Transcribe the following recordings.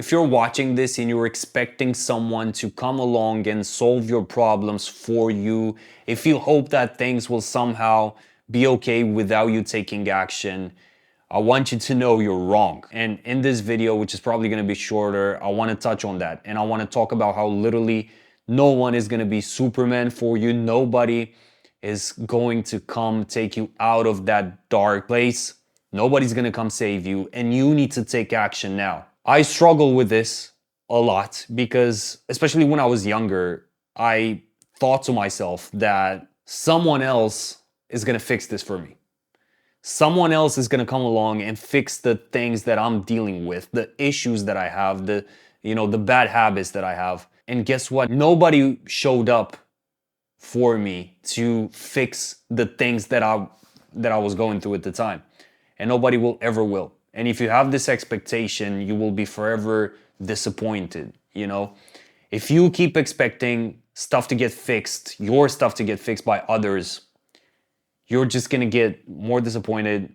If you're watching this and you're expecting someone to come along and solve your problems for you, if you hope that things will somehow be okay without you taking action, I want you to know you're wrong. And in this video, which is probably going to be shorter, I want to touch on that. And I want to talk about how literally no one is going to be Superman for you. Nobody is going to come take you out of that dark place. Nobody's going to come save you. And you need to take action now. I struggle with this a lot because, especially when I was younger, I thought to myself that someone else is going to fix this for me. Someone else is going to come along and fix the things that I'm dealing with, the issues that I have, the bad habits that I have. And guess what? Nobody showed up for me to fix the things that I was going through at the time. And nobody will ever will. And if you have this expectation, you will be forever disappointed, you know? If you keep expecting stuff to get fixed, your stuff to get fixed by others, you're just gonna get more disappointed,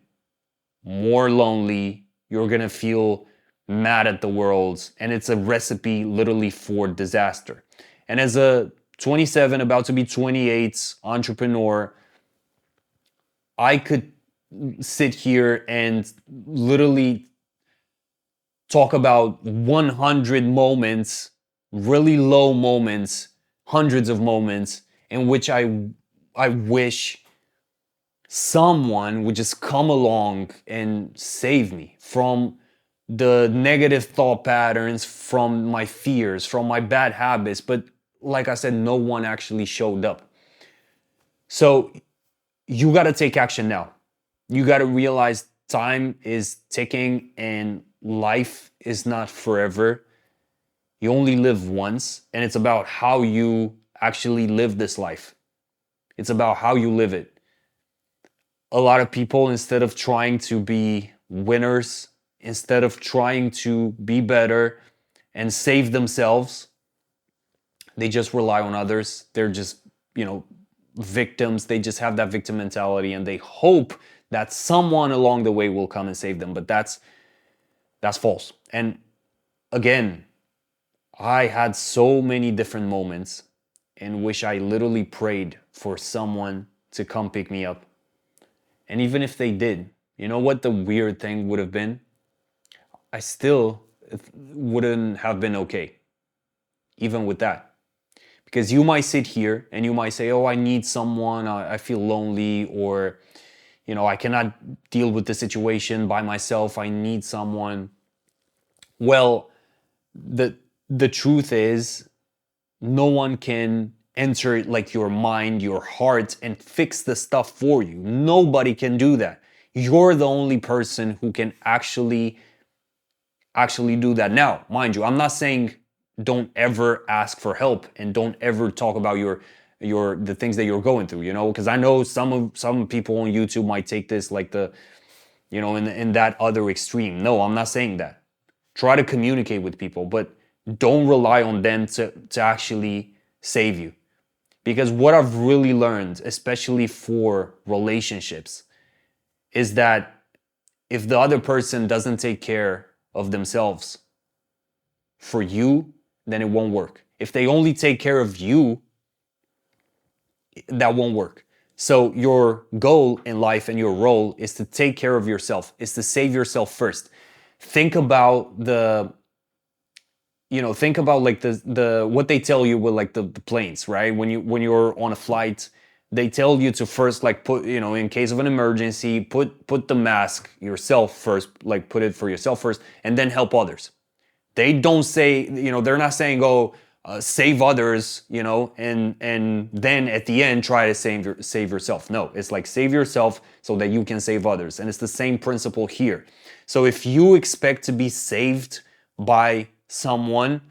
more lonely. You're gonna feel mad at the world, and it's a recipe literally for disaster. And as a 27, about to be 28 entrepreneur, I could sit here and literally talk about 100 moments, really low moments, hundreds of moments in which I wish someone would just come along and save me from the negative thought patterns, from my fears, from my bad habits. But like I said, no one actually showed up. So you got to take action now. You got to realize time is ticking and life is not forever. You only live once, and it's about how you actually live this life. It's about how you live it. A lot of people, instead of trying to be winners, instead of trying to be better and save themselves, they just rely on others. They're just, victims. They just have that victim mentality and they hope that someone along the way will come and save them. But that's false. And again, I had so many different moments in which I literally prayed for someone to come pick me up. And even if they did, you know what the weird thing would have been? I still wouldn't have been okay, even with that. Because you might sit here and you might say, oh, I need someone, I feel lonely, or, I cannot deal with the situation by myself, I need someone. Well, the truth is, no one can enter like your mind, your heart, and fix the stuff for you. Nobody can do that. You're the only person who can actually do that. Now, mind you, I'm not saying don't ever ask for help and don't ever talk about the things that you're going through, because I know some people on YouTube might take this like in that other extreme. No, I'm not saying that. Try to communicate with people, but don't rely on them to actually save you. Because what I've really learned, especially for relationships, is that if the other person doesn't take care of themselves for you, then it won't work. If they only take care of you, that won't work. So your goal in life and your role is to take care of yourself, is to save yourself first. Think about like the what they tell you with like the planes, right? When you're on a flight, they tell you to first like put, in case of an emergency, put the mask yourself first, like put it for yourself first, and then help others. They don't say, they're not saying go save others, and then at the end try to save yourself. No, it's like save yourself so that you can save others. And it's the same principle here. So if you expect to be saved by someone,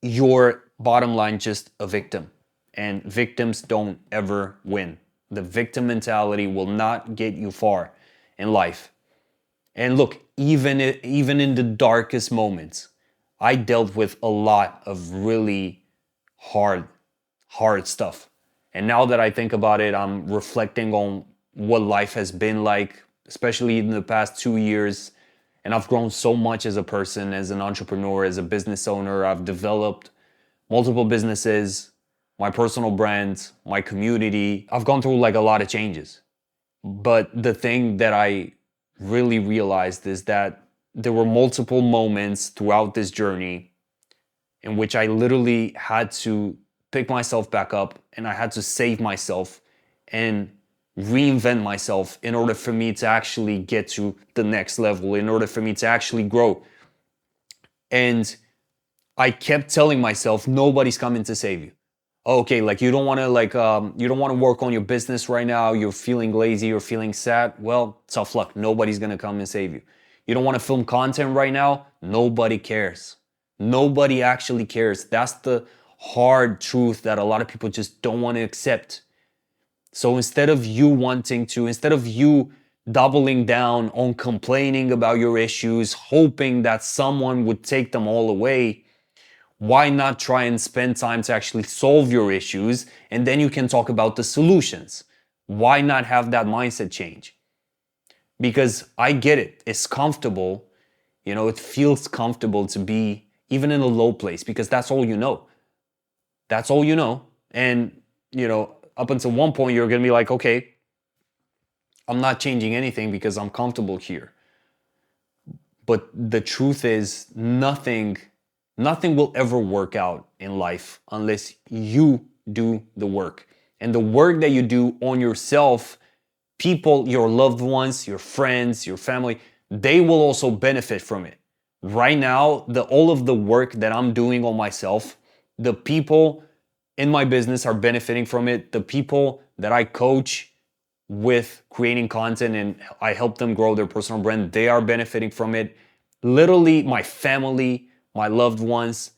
you're bottom line just a victim. And victims don't ever win. The victim mentality will not get you far in life. And look, even in the darkest moments, I dealt with a lot of really hard stuff. And now that I think about it, I'm reflecting on what life has been like, especially in the past 2 years. And I've grown so much as a person, as an entrepreneur, as a business owner. I've developed multiple businesses, my personal brand, my community. I've gone through like a lot of changes. But the thing that I really realized is that there were multiple moments throughout this journey in which I literally had to pick myself back up and I had to save myself and reinvent myself in order for me to actually get to the next level, in order for me to actually grow. And I kept telling myself, nobody's coming to save you. Okay, like you don't want to you don't want to work on your business right now. You're feeling lazy. You're feeling sad. Well, tough luck. Nobody's gonna come and save you. You don't want to film content right now. Nobody cares. Nobody actually cares. That's the hard truth that a lot of people just don't want to accept. So instead of you doubling down on complaining about your issues, hoping that someone would take them all away, why not try and spend time to actually solve your issues and then you can talk about the solutions? Why not have that mindset change? Because I get it. It's comfortable. It feels comfortable to be even in a low place because that's all you know. That's all you know. And, up until one point, you're going to be like, okay, I'm not changing anything because I'm comfortable here. But the truth is, nothing will ever work out in life unless you do the work. And the work that you do on yourself, people, your loved ones, your friends, your family, they will also benefit from it. Right now, all of the work that I'm doing on myself, the people in my business are benefiting from it. The people that I coach with creating content and I help them grow their personal brand, they are benefiting from it. Literally, my family, my loved ones,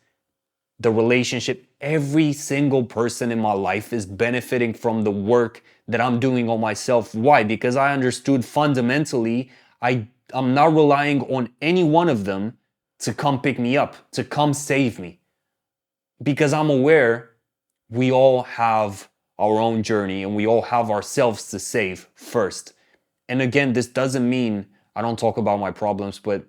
the relationship, every single person in my life is benefiting from the work that I'm doing on myself. Why? Because I understood fundamentally, I'm not relying on any one of them to come pick me up, to come save me. Because I'm aware we all have our own journey and we all have ourselves to save first. And again, this doesn't mean I don't talk about my problems, but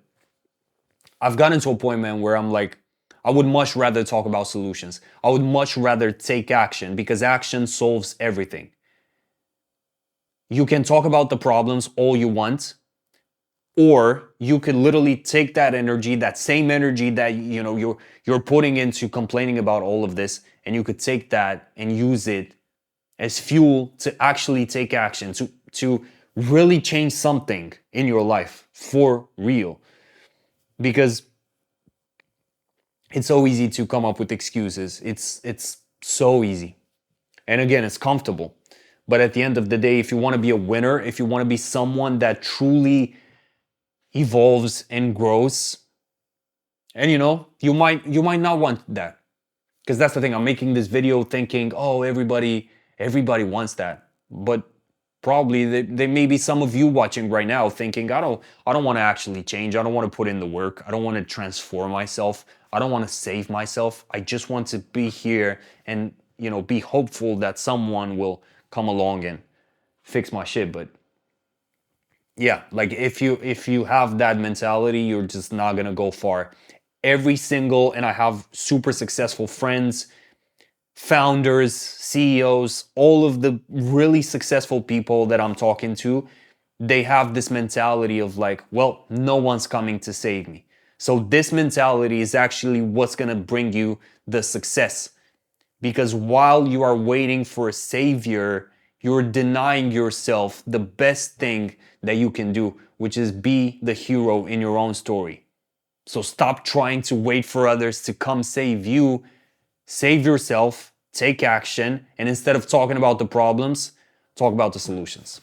I've gotten to a point, man, where I'm like, I would much rather talk about solutions. I would much rather take action because action solves everything. You can talk about the problems all you want, or you could literally take that energy, that same energy that you're putting into complaining about all of this, and you could take that and use it as fuel to actually take action, to really change something in your life for real. Because it's so easy to come up with excuses. It's so easy. And again, it's comfortable. But at the end of the day, if you want to be a winner, if you want to be someone that truly evolves and grows, and you might not want that. Because that's the thing. I'm making this video thinking, oh, everybody wants that. But probably there may be some of you watching right now thinking, I don't want to actually change. I don't want to put in the work. I don't want to transform myself. I don't want to save myself. I just want to be here and be hopeful that someone will come along and fix my shit. But yeah, like if you have that mentality, you're just not gonna go far. And I have super successful friends, founders, CEOs, all of the really successful people that I'm talking to, they have this mentality of like, well, no one's coming to save me. So this mentality is actually what's gonna bring you the success. Because while you are waiting for a savior, you're denying yourself the best thing that you can do, which is be the hero in your own story. So stop trying to wait for others to come save you. Save yourself, take action, and instead of talking about the problems, talk about the solutions.